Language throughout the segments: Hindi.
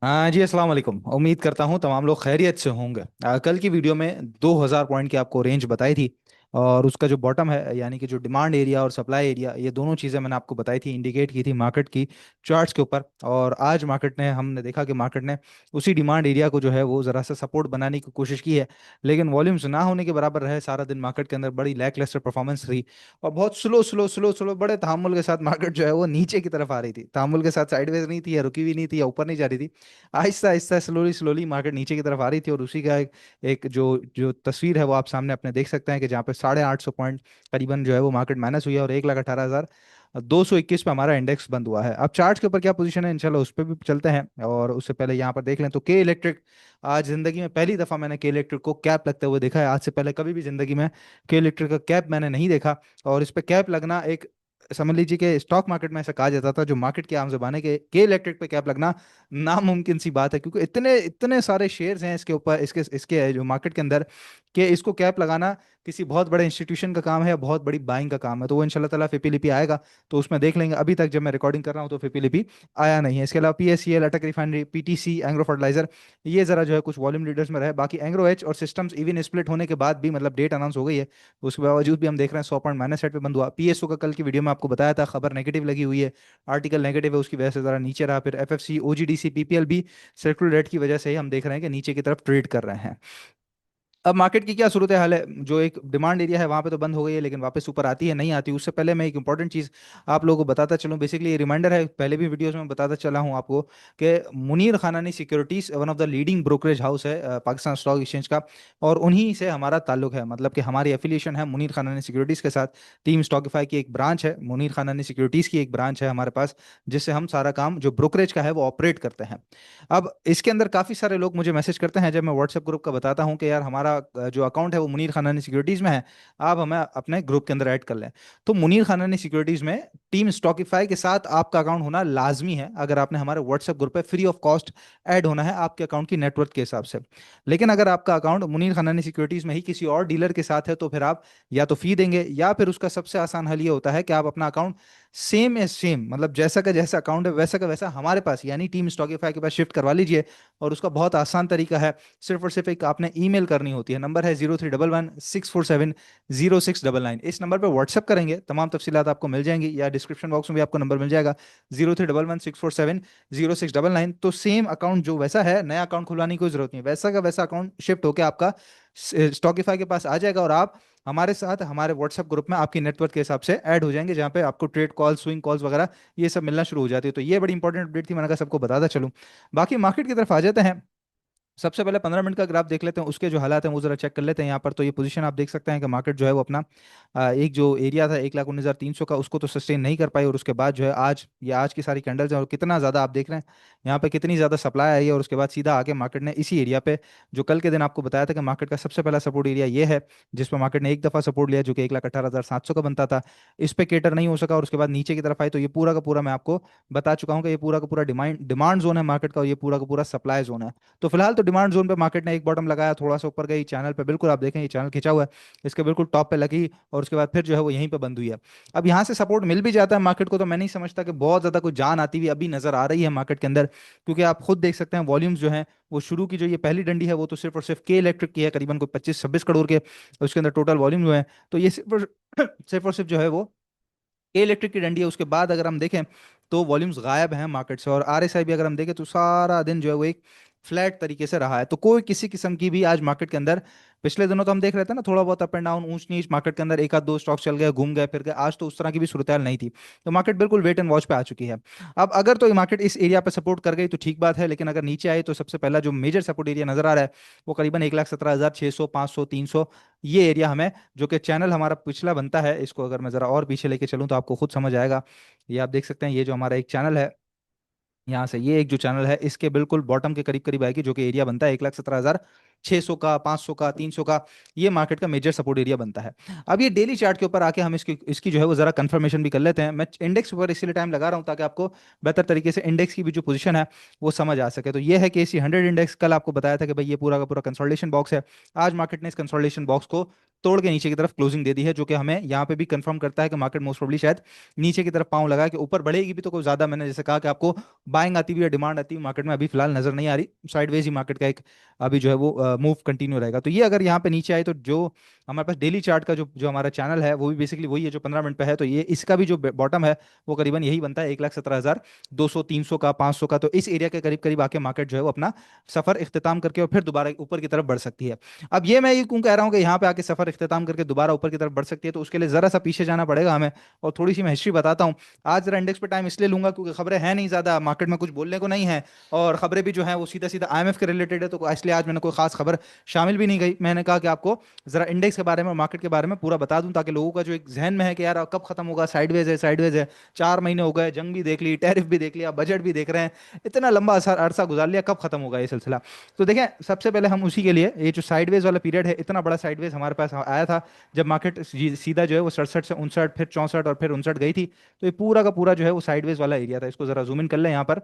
हाँ जी, अस्सलाम वालेकुम। उम्मीद करता हूँ तमाम लोग खैरियत से होंगे। कल की वीडियो में 2000 पॉइंट की आपको रेंज बताई थी। और उसका जो बॉटम है यानी कि जो डिमांड एरिया और सप्लाई एरिया, ये दोनों चीज़ें मैंने आपको बताई थी, इंडिकेट की थी मार्केट की चार्ट्स के ऊपर। और आज मार्केट ने हमने देखा कि मार्केट ने उसी डिमांड एरिया को जो है वो ज़रा सा सपोर्ट बनाने की कोशिश की है। लेकिन वॉल्यूम्स ना होने के बराबर रहे सारा दिन मार्केट के अंदर, बड़ी लैक लस्टर परफॉर्मेंस रही। और बहुत स्लो स्लो स्लो स्लो बड़े तहमुल के साथ मार्केट जो है वो नीचे की तरफ आ रही थी, तहमुल के साथ साइडवेज नहीं थी या रुकी हुई नहीं थी या ऊपर नहीं जा रही थी। Aahista Aahista slowly slowly market नीचे की तरफ आ रही थी। और उसी का एक जो जो तस्वीर है वो आप सामने अपने देख सकते हैं कि जहाँ पे 850 पॉइंट करीबन जो है वो मार्केट माइनस हुई है और 1,18,221 पे हमारा इंडेक्स बंद हुआ है। अब चार्ट के ऊपर क्या पोजीशन है, इंशाल्लाह उस पर भी चलते हैं। और उससे पहले यहाँ पर देख लें तो के इलेक्ट्रिक, आज जिंदगी में पहली दफा मैंने के इलेक्ट्रिक को कैप लगते हुए देखा है। आज से पहले कभी भी जिंदगी में के इलेक्ट्रिक का कैप मैंने नहीं देखा। और इस पे कैप लगना एक, समझ लीजिए कि स्टॉक मार्केट में ऐसा कहा जाता था, जो मार्केट के आम जबाने के इलेक्ट्रिक पे कैप लगना नामुमकिन सी बात है, क्योंकि इतने इतने सारे शेयर्स हैं इसके ऊपर, इसके इसके जो मार्केट के अंदर, कि इसको कैप लगाना किसी बहुत बड़े इंस्टीट्यूशन का काम है या बहुत बड़ी बाइंग का काम है। तो वो इंशाल्लाह ताला फिपी लिपि आएगा तो उसमें देख लेंगे। अभी तक जब मैं रिकॉर्डिंग कर रहा हूँ तो फिपी लिपि आया नहीं है। इसके अलावा पीएससीएल, अटक रिफाइनरी, पीटीसी, एंग्रो फर्टिलाइजर, ये जरा जो है कुछ वॉल्यूम लीडर्स में रहे। बाकी एंग्रो एच और सिस्टम्स इवन स्प्लिट होने के बाद भी, मतलब डेट अनाउंस हो गई है, उसके बावजूद भी हम देख रहे हैं 100 पॉइंट माइनस साइड पे बंद हुआ। पीएसओ का कल की वीडियो में आपको बताया था, खबर नेगेटिव लगी हुई है, आर्टिकल नेगेटिव है, उसकी वजह से जरा नीचे रहा। फिर एफएफसी, ओजीडीसी, पीपीएल भी सर्कुलर रेट की वजह से ही हम देख रहे हैं कि नीचे की तरफ ट्रेड कर रहे हैं। अब मार्केट की क्या सूरत हाल है, जो एक डिमांड एरिया है वहां पे तो बंद हो गई है, लेकिन वापस ऊपर आती है नहीं आती, उससे पहले मैं एक इंपॉर्टेंट चीज आप लोगों को बताता चलूं। बेसिकली ये रिमाइंडर है, पहले भी वीडियोस में बताता चला हूं आपको कि Munir Khanani securities one of the leading brokerage house है पाकिस्तान स्टॉक एक्सचेंज का। और उन्हीं से हमारा ताल्लुक है, मतलब कि हमारी एफिलिएशन है मुनीर खानानी सिक्योरिटीज के साथ। टीम स्टॉकिफाई की एक ब्रांच है, मुनीर खानानी सिक्योरिटीज की एक ब्रांच है हमारे पास, जिससे हम सारा काम जो ब्रोकरेज का है वो ऑपरेट करते हैं। अब इसके अंदर काफ़ी सारे लोग मुझे मैसेज करते हैं जब मैं व्हाट्सएप ग्रुप का बताता हूं कि यार हमारा जो अकाउंट है वो मुनीर खानानी सिक्योरिटीज़ में है, आप हमें अपने ग्रुप के अंदर ऐड कर लें। तो मुनीर खानानी सिक्योरिटीज़ में टीम स्टॉकिफाई के साथ आपका अकाउंट होना लाजमी है, अगर आपने हमारे व्हाट्सएप ग्रुप पे फ्री ऑफ कॉस्ट ऐड होना है आपके अकाउंट की नेटवर्क के हिसाब से। लेकिन अगर आपका अकाउंट मुनीर खानानी सिक्योरिटीज़ में ही किसी और डीलर के साथ है तो फिर आप या तो फी देंगे, या फिर उसका सबसे आसान हल ये होता है कि आप अपना अकाउंट सेम एज सेम, मतलब जैसा का जैसा अकाउंट है वैसा का वैसा हमारे पास यानी टीम स्टॉकिफाई के पास शिफ्ट करवा लीजिए। और उसका बहुत आसान तरीका है, सिर्फ और सिर्फ एक आपने ईमेल करनी होती है। नंबर है 0311 647 0699। इस नंबर पर व्हाट्सएप करेंगे, तमाम तफसीलात आपको मिल जाएंगी, या डिस्क्रिप्शन बॉक्स में भी आपको नंबर मिल जाएगा, 0311 647 0699। तो सेम अकाउंट जो वैसा है, नया अकाउंट खुलवाने की कोई जरूरत नहीं है, वैसा का वैसा अकाउंट शिफ्ट होकर आपका स्टॉकिफाई के पास आ जाएगा। और आप हमारे साथ हमारे व्हाट्सएप ग्रुप में आपकी नेटवर्क के हिसाब से ऐड हो जाएंगे, जहाँ पे आपको ट्रेड कॉल, स्विंग कॉल्स वगैरह ये सब मिलना शुरू हो जाती है। तो ये बड़ी इंपॉर्टेंट अपडेट थी, मैंने कहा सबको बताता चलूं। बाकी मार्केट की तरफ आ जाते हैं। सबसे पहले 15 मिनट का ग्राफ देख लेते हैं, उसके जो हालात हैं वो जरा चेक कर लेते हैं। यहाँ पर तो ये पोजीशन आप देख सकते हैं कि मार्केट जो है वो अपना एक जो एरिया था 1,19,300 का, उसको तो सस्टेन नहीं कर पाई। और उसके बाद जो है आज, ये आज की सारी कैंडल्स हैं और कितना ज़्यादा आप देख रहे हैं यहाँ पे, कितनी ज़्यादा सप्लाई आई है। और उसके बाद सीधा आके मार्केट ने इसी एरिया पे, जो कल के दिन आपको बताया था कि मार्केट का सबसे पहला सपोर्ट एरिया ये है, जिस पर मार्केट ने एक दफ़ा सपोर्ट लिया जो कि 1,18,700 का बनता था, इस पे केटर नहीं हो सका और उसके बाद नीचे की तरफ आई। तो ये पूरा का पूरा मैं आपको बता चुका हूँ कि ये पूरा का पूरा डिमांड डिमांड जोन है मार्केट का, और ये पूरा का पूरा सप्लाई जोन है। तो फिलहाल तो डिमांड जोन पे मार्केट ने एक बॉटम लगाया, थोड़ा सा ऊपर गई, चैनल पे बिल्कुल आप देखें ये चैनल खिंचा हुआ है, इसके बिल्कुल टॉप पे लगी, और उसके बाद फिर जो है वो यहीं पे बंद हुई है। अब यहाँ से सपोर्ट मिल भी जाता है मार्केट को, तो मैं नहीं समझता कि बहुत ज्यादा कोई जान आती हुई अभी नजर आ रही है मार्केट के अंदर, क्योंकि आप खुद देख सकते हैं वॉल्यूम्स जो हैं वो शुरू की जो ये पहली डंडी है वो तो सिर्फ और सिर्फ के इलेक्ट्रिक की है, करीबन कोई 25-26 करोड़ के उसके अंदर टोटल वॉल्यूम जो है। तो ये सिर्फ और सिर्फ जो है वो के इलेक्ट्रिक की डंडी है। उसके बाद अगर हम देखें तो वॉल्यूम्स गायब हैं मार्केट से, और आरएसआई भी अगर हम देखें तो सारा दिन जो है वो एक फ्लैट तरीके से रहा है। तो कोई किसी किस्म की भी आज मार्केट के अंदर, पिछले दिनों तो हम देख रहे थे ना थोड़ा बहुत अप एंड डाउन, ऊंच नीच मार्केट के अंदर, एक आध दो स्टॉक चल गए, घूम गए, फिर गए, आज तो उस तरह की भी सूरत हाल नहीं थी। तो मार्केट बिल्कुल वेट एंड वॉच पे आ चुकी है। अब अगर तो मार्केट इस एरिया पे सपोर्ट कर गई तो ठीक बात है, लेकिन अगर नीचे आए तो सबसे पहला जो मेजर सपोर्ट एरिया नजर आ रहा है वो करीबन 1,17,600, 500, 300, ये एरिया हमें, जो कि चैनल हमारा पिछला बनता है, इसको अगर मैं जरा और पीछे लेके चलूँ तो आपको खुद समझ आएगा। ये आप देख सकते हैं, ये जो हमारा एक चैनल है, यहाँ से ये एक जो चैनल है इसके बिल्कुल बॉटम के करीब करीब आएगी, जो कि एरिया बनता है 1,17,000 600 का, 500 का, 300 का, ये मार्केट का मेजर सपोर्ट एरिया बनता है। अब ये डेली चार्ट के ऊपर आके हम इसकी इसकी जो है वो जरा कंफर्मेशन भी कर लेते हैं। मैं इंडेक्स पर इसीलिए टाइम लगा रहा हूँ ताकि आपको बेहतर तरीके से इंडेक्स की भी जो पोजीशन है वो समझ आ सके। तो ये है कि KC 100 इंडेक्स, कल आपको बताया था कि भाई ये पूरा का पूरा कंसोलिडेशन बॉक्स है। आज मार्केट ने इस कंसोलिडेशन बॉक्स को तोड़ के नीचे की तरफ क्लोजिंग दे दी है, जो कि हमें यहाँ पे भी कंफर्म करता है कि मार्केट मोस्ट प्रोबब्ली शायद नीचे की तरफ पांव लगा के ऊपर बढ़ेगी भी तो कोई ज्यादा, मैंने जैसे कहा कि आपको बाइंग आती हुई या डिमांड आती हुई मार्केट में अभी फिलहाल नजर नहीं आ रही। साइडवेज ही मार्केट का एक अभी जो है वो मूव कंटिन्यू रहेगा। तो ये अगर यहाँ पे नीचे आए तो जो हमारे पास डेली चार्ट का जो जो हमारा चैनल है वो भी बेसिकली वही है जो 15 मिनट पे है। तो ये इसका भी जो बॉटम है वो करीबन यही बनता है, 1,17,200, 300 का, 500 का। तो इस एरिया के करीब करीब आके मार्केट जो है वो अपना सफर इख्तिताम करके और फिर दोबारा ऊपर की तरफ बढ़ सकती है। अब ये मैं ये क्यों कह रहा हूँ कि यहाँ पे आके सफर इख्तिताम करके दोबारा ऊपर की तरफ बढ़ सकती है, तो उसके लिए जरा सा पीछे जाना पड़ेगा हमें और थोड़ी सी मैं हिस्ट्री बताता हूँ। आज जरा इंडेक्स पे टाइम इसलिए लूंगा क्योंकि खबरें हैं नहीं ज्यादा, मार्केट में कुछ बोलने को नहीं है, और खबरें भी जो है वो सीधा सीधा IMF के रिलेटेड है, तो इसलिए आज मैंने कोई खास खबर शामिल भी नहीं गई। मैंने कहा कि आपको जरा इंडेक्स के बारे में और मार्केट के बारे में पूरा बता दूं ताकि लोगों का जो एक जहन में है कि यार कब खत्म होगा, साइडवेज है साइडवेज है, 4 महीने हो गए, जंग भी देख ली, टैरिफ भी देख लिया, बजट भी देख रहे हैं, इतना लंबा अरसा गुजार लिया, कब खत्म होगा ये सिलसिला। तो देखें, सबसे पहले हम उसी के लिए ये जो साइडवेज वाला पीरियड है, इतना बड़ा साइडवेज हमारे पास आया था जब मार्केट सीधा जो है वो 67 से 59, फिर 64 और फिर 59 गई थी। तो ये पूरा का पूरा जो है वो साइडवेज वाला एरिया था। इसको जरा जूम इन कर लें यहाँ पर।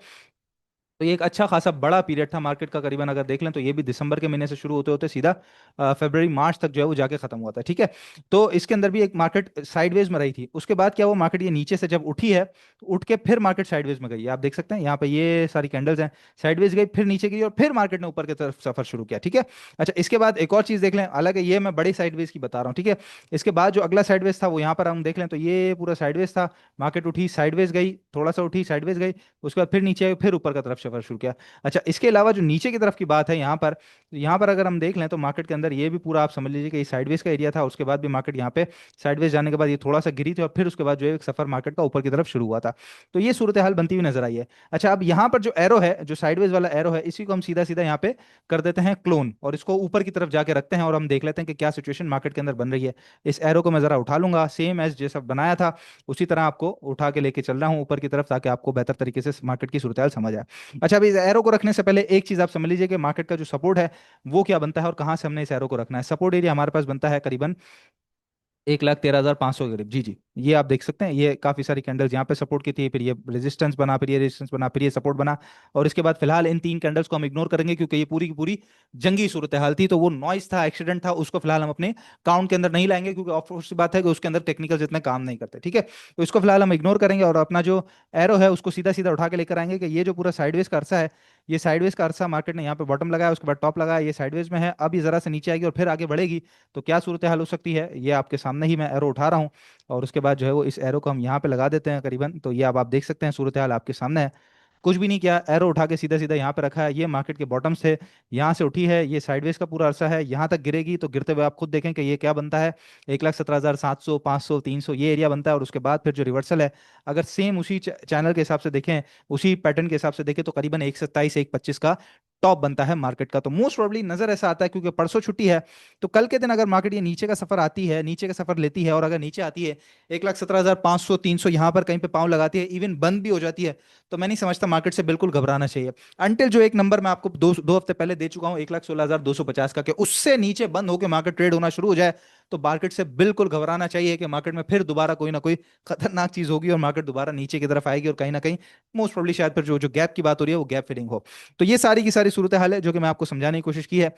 तो ये एक अच्छा खासा बड़ा पीरियड था मार्केट का, करीबन अगर देख लें तो ये भी दिसंबर के महीने से शुरू होते होते सीधा फरवरी मार्च तक जो है वो जाके खत्म हुआ था। ठीक है, तो इसके अंदर भी एक मार्केट साइडवेज में रही थी। उसके बाद क्या, वो मार्केट ये नीचे से जब उठी है तो उठ के फिर मार्केट साइडवेज में गई है। आप देख सकते हैं यहाँ पे ये सारी कैंडल्स हैं, साइडवेज गई, फिर नीचे गई और फिर मार्केट ने ऊपर की तरफ सफर शुरू किया। ठीक है, अच्छा, इसके बाद एक और चीज देख लें, हालांकि ये मैं बड़ी साइडवेज की बता रहा हूँ। ठीक है, इसके बाद जो अगला साइडवेज था वो यहाँ पर हम देख लें तो ये पूरा साइडवेज था। मार्केट उठी, साइडवेज गई, थोड़ा सा उठी, साइडवेज गई, उसके बाद फिर नीचे आई, फिर ऊपर की तरफ सफर शुरू किया। अच्छा, इसके अलावा जो नीचे की तरफ की बात है यहाँ पर, तो यहाँ पर अगर हम देख लें तो मार्केट के अंदर ये भी पूरा आप समझ लीजिए कि ये साइडवेज का एरिया था। उसके बाद भी मार्केट यहाँ पे साइडवेज जाने के बाद ये थोड़ा सा गिरी थी और फिर उसके बाद जो है एक सफर मार्केट का ऊपर की तरफ शुरू हुआ था। तो ये सूरत हाल बनती हुई नजर आई है। अच्छा, अब यहाँ पर जो एरो है, जो साइडवेज वाला एरो है, इसी को हम सीधा सीधा यहाँ पे कर देते हैं क्लोन और इसको ऊपर की तरफ जाके रखते हैं और हम देख लेते हैं कि क्या सिचुएशन मार्केट के अंदर बन रही है। इस एरो को मैं जरा उठा लूंगा, सेम एज जैसा बनाया था उसी तरह आपको उठा के लेके चल रहा हूँ ऊपर की तरफ, ताकि आपको बेहतर तरीके से मार्केट की सूरत हाल समझ आए। अच्छा, अभी इस एरो को रखने से पहले एक चीज आप समझ लीजिए कि मार्केट का जो सपोर्ट है वो क्या बनता है और कहां से हमने इस एरो को रखना है। सपोर्ट एरिया हमारे पास बनता है करीबन 1,13,500 के करीब। जी जी, ये आप देख सकते हैं, ये काफी सारी कैंडल्स यहाँ पे सपोर्ट की थी, फिर ये रेजिस्टेंस बना, फिर ये रेजिस्टेंस बना, फिर ये सपोर्ट बना, और इसके बाद फिलहाल इन 3 कैंडल्स को हम इग्नोर करेंगे क्योंकि ये पूरी की पूरी जंगी सूरत हाल थी। तो वो नॉइस था, एक्सीडेंट था, उसको फिलहाल हम अपने काउंट के अंदर नहीं लाएंगे क्योंकि ऑफ बात है कि उसके अंदर टेक्निकल इतने काम नहीं करते। ठीक है, तो इसको फिलहाल हम इग्नोर करेंगे और अपना जो एरो है उसको सीधा सीधा उठा के लेकर आएंगे कि ये जो पूरा साइडवेज का अरसा है, ये साइडवेज का अरसा मार्केट ने यहाँ पे बॉटम लगाया, उसके बाद टॉप लगाया, ये साइडवेज में है, अब ये जरा से नीचे आएगी और फिर आगे बढ़ेगी। तो क्या सूरत हाल हो सकती है, ये आपके सामने ही मैं एरो उठा रहा हूँ और उसके बाद जो है वो इस एरो को हम यहाँ पे लगा देते हैं करीबन। तो ये अब आप देख सकते हैं सूरत हाल आपके सामने है, कुछ भी नहीं किया, एरो उठा के सीधा सीधा यहाँ पे रखा है। ये मार्केट के बॉटम से यहाँ से उठी है, ये साइडवेज का पूरा अरसा है, यहाँ तक गिरेगी तो गिरते हुए आप खुद देखें कि ये क्या बनता है, 1,17,700, 500, 300 ये एरिया बनता है। और उसके बाद फिर जो रिवर्सल है, अगर सेम उसी चैनल के हिसाब से देखें, उसी पैटर्न के हिसाब से देखें, तो करीबन 1,27, 1,25 का टॉप बनता है मार्केट का। तो मोस्ट प्रोबेबली नजर ऐसा आता है क्योंकि परसों छुट्टी है, तो कल के दिन अगर मार्केट ये नीचे का सफर आती है, नीचे का सफर लेती है और अगर नीचे आती है 1,17,500, 300 यहाँ पर कहीं पे पाँव लगाती है, इवन बंद भी हो जाती है, तो मैं नहीं समझता मार्केट से बिल्कुल घबराना चाहिए। अंटिल जो एक नंबर मैं आपको दो हफ्ते पहले दे चुका हूं, 1,16,250 का, कि उससे नीचे बंद होकर मार्केट ट्रेड होना शुरू हो जाए, तो मार्केट से बिल्कुल घबराना चाहिए कि मार्केट में फिर दोबारा कोई ना कोई खतरनाक चीज होगी और मार्केट दोबारा नीचे की तरफ आएगी और कहीं ना कहीं मोस्ट प्रोबेबली शायद फिर जो जो गैप की बात हो रही है वो गैप फिलिंग हो। तो ये सारी की सारी सूरत हाल है जो कि मैं आपको समझाने की कोशिश की है।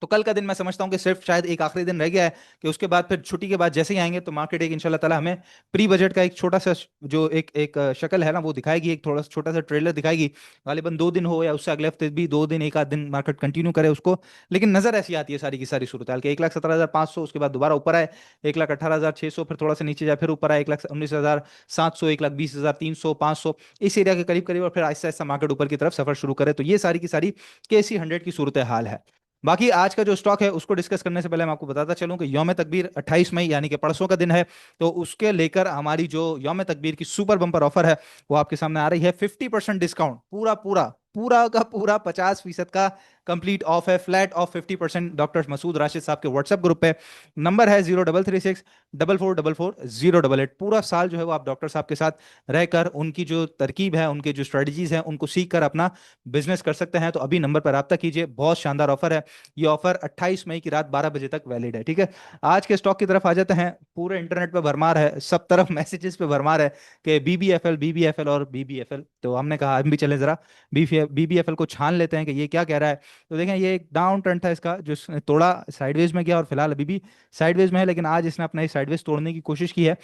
तो कल का दिन मैं समझता हूं कि सिर्फ शायद एक आखिरी दिन रह गया है कि उसके बाद फिर छुट्टी के बाद जैसे ही आएंगे तो मार्केट एक इंशाल्लाह ताला हमें प्री बजट का एक छोटा सा जो एक एक शक्ल है ना वो दिखाएगी, एक थोड़ा सा छोटा सा ट्रेलर दिखाएगी। गालिबन 2 दिन हो या उससे अगले हफ्ते भी 2 दिन, एक आध दिन मार्केट कंटिन्यू करे उसको, लेकिन नजर ऐसी आती है सारी की सारी सूरत हाल के 1,17,500, उसके बाद दोबारा ऊपर आए 1,18,600, फिर थोड़ा सा नीचे जाए, फिर ऊपर आए 1,19,700, 1,20,300, 500, इस एरिया के करीब करीब, और फिर आहिस्ता आहिस्ता मार्केट ऊपर की तरफ सफर शुरू करे। तो ये सारी की सारी KC 100 की सूरत हाल है। बाकी आज का जो स्टॉक है उसको डिस्कस करने से पहले मैं आपको बताता चलूं कि यौम तकबीर 28 मई यानी कि परसों का दिन है, तो उसके लेकर हमारी जो यौम तकबीर की सुपर बम्पर ऑफर है वो आपके सामने आ रही है। 50% डिस्काउंट, पूरा पूरा पूरा का पूरा 50% का कंप्लीट ऑफ है, flat off 50% doctor Masood Rashid साहब के व्हाट्सएप ग्रुप पे। नंबर है 0336 4444 088। पूरा साल जो है वो आप डॉक्टर साहब के साथ रहकर उनकी जो तरकीब है, उनके जो स्ट्रेटजीज हैं, उनको सीख कर अपना बिजनेस कर सकते हैं। तो अभी नंबर पर रब्ता कीजिए, बहुत शानदार ऑफर है। ये ऑफर 28 मई की रात 12 बजे तक वैलिड है, ठीक है। आज के स्टॉक की तरफ आ जाते हैं। पूरे इंटरनेट पे भरमार है, सब तरफ मैसेजेस पे भरमार है कि बीबीएफएल बीबीएफएल और बीबीएफएल। तो हमने कहा हम भी चले जरा बीबीएफएल को छान लेते हैं कि ये क्या कह रहा है। तो देखें, ये एक डाउन ट्रेंड था इसका, जो इसने तोड़ा, साइडवेज में गया और फिलहाल अभी भी साइडवेज में है, लेकिन आज इसने अपना साइडवेज तोड़ने की कोशिश की है।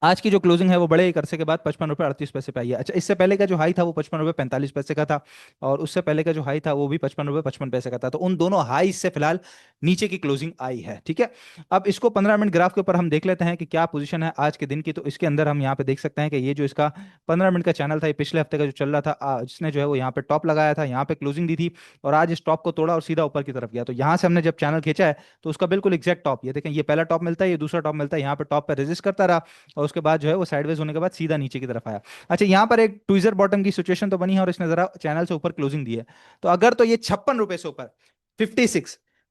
आज की जो क्लोजिंग है वो बड़े एक अरसे के बाद 55 रुपये 38 पैसे पे आई है। अच्छा, इससे पहले का जो हाई था वो 55 रुपये 45 पैसे का था, और उससे पहले का जो हाई था वो भी 55 रुपये 55 पैसे का था। तो उन दोनों हाई से फिलहाल नीचे की क्लोजिंग आई है, ठीक है। अब इसको 15 मिनट ग्राफ के ऊपर हम देख लेते हैं कि क्या पोजीशन है आज के दिन की। तो इसके अंदर हम यहाँ पे देख सकते हैं कि ये जो इसका 15 मिनट का चैनल था, ये पिछले हफ्ते का जो चल रहा था, जिसने जो है वो यहाँ पे टॉप लगाया था, यहाँ पे क्लोजिंग दी थी, और आज इस टॉप को तोड़ा और सीधा ऊपर की तरफ गया। तो यहाँ से हमने जब चैनल खींचा है तो उसका बिल्कुल एग्जैक्ट टॉप, ये देखें, ये पहला टॉप मिलता है, ये दूसरा टॉप मिलता है, यहाँ पे टॉप पे रेजिस्ट करता रहा, और उसके बाद जो है वो साइडवेज होने के बाद सीधा नीचे की तरफ आया। अच्छा, यहाँ पर एक ट्विजर बॉटम की सिचुएशन तो बनी है और इसने जरा चैनल से ऊपर क्लोजिंग दी है। तो अगर तो ये 56 रुपए से ऊपर,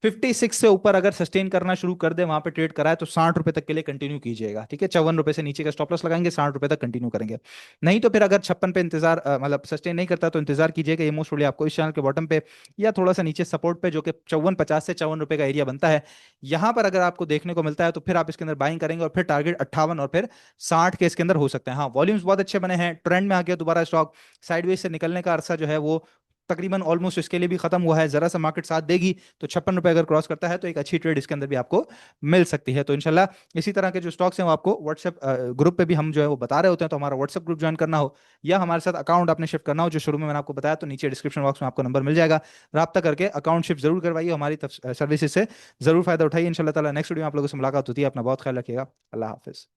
56 से ऊपर अगर सस्टेन करना शुरू कर दे, वहां पे ट्रेड कराए, तो 60 रुपए तक के लिए कंटिन्यू कीजिएगा, ठीक है। 54 रुपए से नीचे का स्टॉप लॉस लगाएंगे, 60 रुपए तक कंटिन्यू करेंगे। नहीं तो फिर अगर 56 पे इंतजार मतलब सस्टेन नहीं करता तो इंतजार कीजिएगा, ये मोस्ट आपको इस चैनल के बॉटम पे या थोड़ा सा नीचे सपोर्ट पे, जो कि 54.50 से 54 रुपए का एरिया बनता है, यहाँ पर अगर आपको देखने को मिलता है तो फिर आप इसके अंदर बाइंग करेंगे, और फिर टारगेट 58 और फिर 60 के इसके अंदर हो सकते हैं। हाँ, वॉल्यूम्स बहुत अच्छे बने हैं, ट्रेंड में आ गया दोबारा स्टॉक, साइडवेज से निकलने का अरसा जो है वो तकरीबन ऑलमोस्ट इसके लिए भी खत्म हुआ है। जरा सा मार्केट साथ देगी तो 56 रुपए अगर क्रॉस करता है तो एक अच्छी ट्रेड इसके अंदर भी आपको मिल सकती है। तो इंशाल्लाह इसी तरह के जो स्टॉक्स हैं वो आपको व्हाट्सएप ग्रुप पे भी हम जो है वो बता रहे होते हैं। तो हमारा व्हाट्सएप ग्रुप ज्वाइन करना हो या हमारे साथ अकाउंट आपने शिफ्ट करना हो, जो शुरू में मैंने आपको बताया, तो नीचे डिस्क्रिप्शन बॉक्स में आपको नंबर मिल जाएगा, रब्ता करके अकाउंट शिफ्ट जरूर करवाइए, हमारी सर्विसेज से जरूर फायदा उठाइए। इंशाल्लाह ताला नेक्स्ट वीडियो में आप लोगों से मुलाकात होती है। अपना बहुत ख्याल रखिएगा। अल्लाह हाफिज़।